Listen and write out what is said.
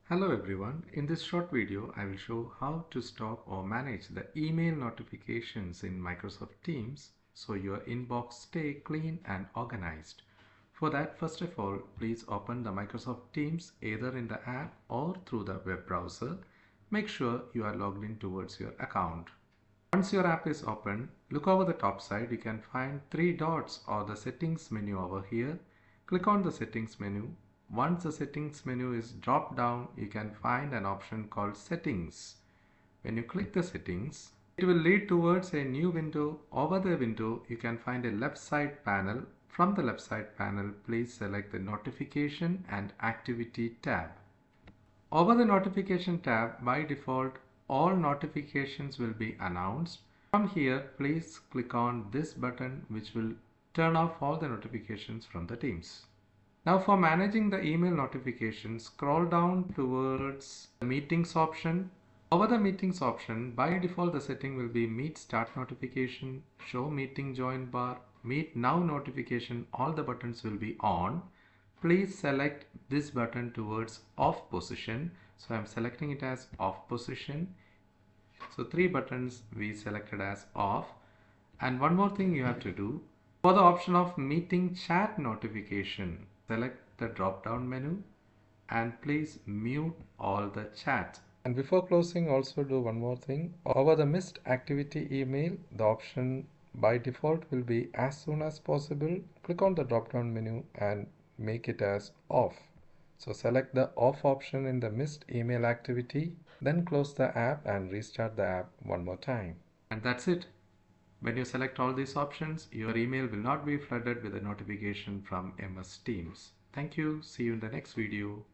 Hello everyone, in this short video I will show how to stop or manage the email notifications in Microsoft Teams so your inbox stay clean and organized. For that, first of all, please open the Microsoft Teams either in the app or through the web browser. Make sure you are logged in towards your account. Once your app is open, look over the top side. You can find three dots or the settings menu over here. Click on the settings menu. Once the settings menu is dropped down, you can find an option called settings. When you click the settings, it will lead towards a new window. Over the window, you can find a left side panel. From the left side panel, please select the notification and activity tab. Over the notification tab, by default, all notifications will be announced. From here, please click on this button which will turn off all the notifications from the Teams. Now for managing the email notifications, scroll down towards the meetings option. Over the meetings option, by default the setting will be meet start notification, show meeting join bar, meet now notification. All the buttons will be on. Please select this button towards off position. So I'm selecting it as off position. So three buttons we selected as off. And one more thing you have to do, for the option of meeting chat notification, select the drop down menu and please mute all the chat. And before closing, also do one more thing. Over the missed activity email, the option by default will be as soon as possible. Click on the drop down menu and make it as off. So select the off option in the missed email activity, then close the app and restart the app one more time. And that's it. When you select all these options, your email will not be flooded with a notification from MS Teams. Thank you. See you in the next video.